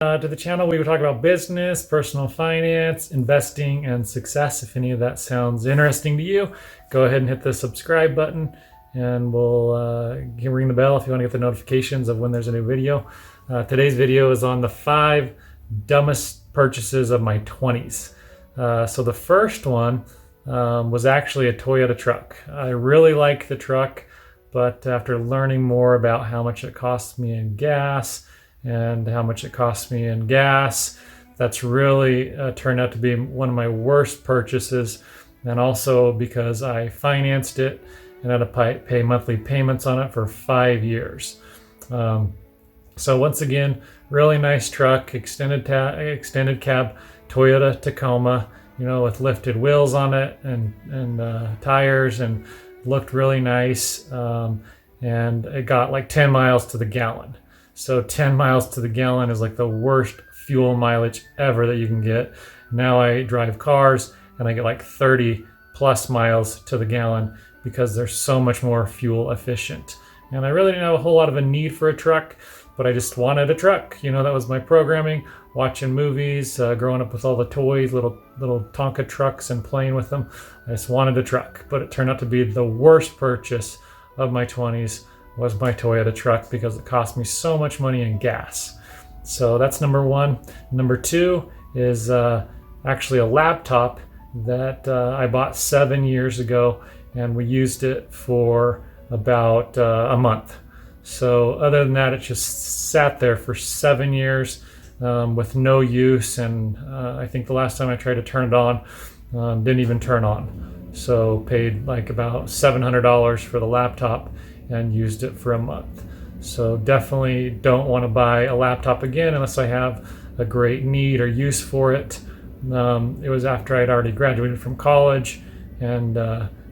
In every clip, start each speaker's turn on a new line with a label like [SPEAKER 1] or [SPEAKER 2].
[SPEAKER 1] To the channel, we would talk about business, personal finance, investing, and success. If any of that sounds interesting to you, go ahead and hit the subscribe button, and we'll ring the bell if you want to get the notifications of when there's a new video. Today's video is on the 5 dumbest purchases of my 20s. So the first one was actually a Toyota truck. I really like the truck, but after learning more about how much it costs me in gas, that's really turned out to be one of my worst purchases. And also because I financed it and had to pay monthly payments on it for 5 years. So once again, really nice truck, extended cab Toyota Tacoma, with lifted wheels on it and tires, and looked really nice. And it got like 10 miles to the gallon. So 10 miles to the gallon is like the worst fuel mileage ever that you can get. Now I drive cars and I get like 30 plus miles to the gallon because they're so much more fuel efficient. And I really didn't have a whole lot of a need for a truck, but I just wanted a truck. That was my programming, watching movies, growing up with all the toys, little Tonka trucks, and playing with them. I just wanted a truck, but it turned out to be the worst purchase of my 20s was my Toyota truck because it cost me so much money in gas. So that's number one. Number two is actually a laptop that I bought 7 years ago, and we used it for about a month. So other than that, it just sat there for 7 years with no use, and I think the last time I tried to turn it on, didn't even turn on. So paid like about $700 for the laptop and used it for a month. So definitely don't want to buy a laptop again unless I have a great need or use for it. It was after I'd already graduated from college and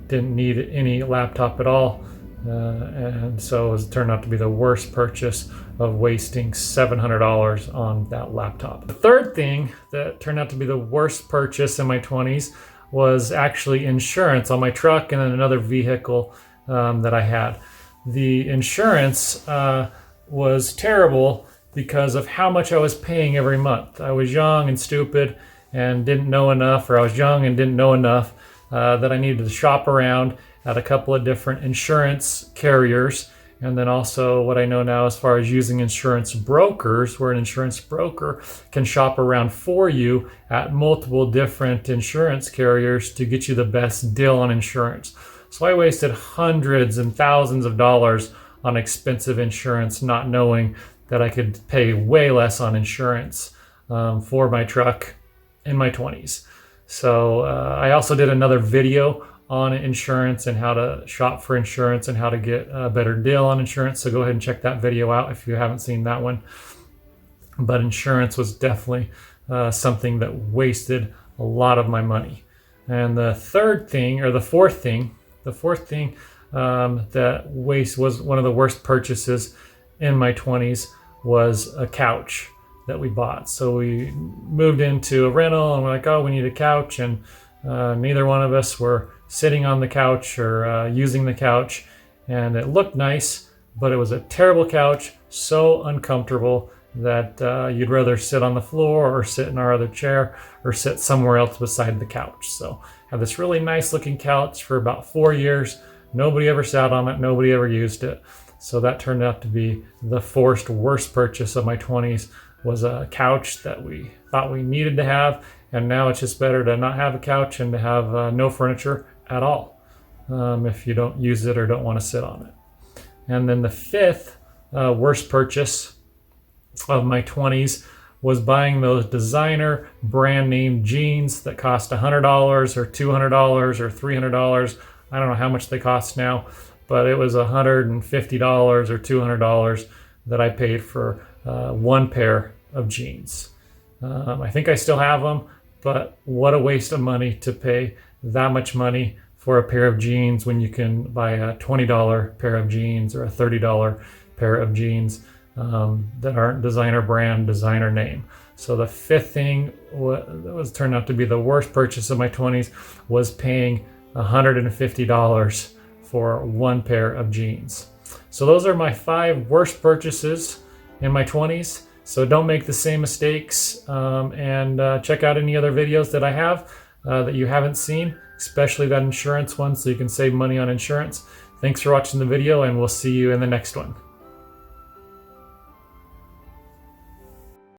[SPEAKER 1] didn't need any laptop at all. And so it turned out to be the worst purchase of wasting $700 on that laptop. The third thing that turned out to be the worst purchase in my 20s was actually insurance on my truck and then another vehicle that I had. The insurance was terrible because of how much I was paying every month. I was young and stupid and didn't know enough, or I was young and didn't know enough that I needed to shop around at a couple of different insurance carriers. And then also what I know now as far as using insurance brokers, where an insurance broker can shop around for you at multiple different insurance carriers to get you the best deal on insurance. So I wasted hundreds and thousands of dollars on expensive insurance, not knowing that I could pay way less on insurance for my truck in my 20s. So I also did another video on insurance and how to shop for insurance and how to get a better deal on insurance. So go ahead and check that video out if you haven't seen that one. But insurance was definitely something that wasted a lot of my money. And the fourth thing that was one of the worst purchases in my 20s was a couch that we bought. So we moved into a rental and we're like, oh, we need a couch. And neither one of us were sitting on the couch or using the couch. And it looked nice, but it was a terrible couch, so uncomfortable that you'd rather sit on the floor or sit in our other chair or sit somewhere else beside the couch. So I had this really nice looking couch for about 4 years. Nobody ever sat on it. Nobody ever used it. So that turned out to be the worst purchase of my 20s, was a couch that we thought we needed to have. And now it's just better to not have a couch and to have no furniture at all if you don't use it or don't want to sit on it. And then the fifth worst purchase of my 20s was buying those designer brand name jeans that cost $100 or $200 or $300. I don't know how much they cost now, but it was $150 or $200 that I paid for one pair of jeans. I think I still have them, but what a waste of money to pay that much money for a pair of jeans when you can buy a $20 pair of jeans or a $30 pair of jeans that aren't designer brand, designer name. So the fifth thing was turned out to be the worst purchase of my 20s was paying $150 for one pair of jeans. So those are my 5 worst purchases in my 20s. So don't make the same mistakes, and check out any other videos that I have that you haven't seen, especially that insurance one, so you can save money on insurance. Thanks for watching the video, and we'll see you in the next one.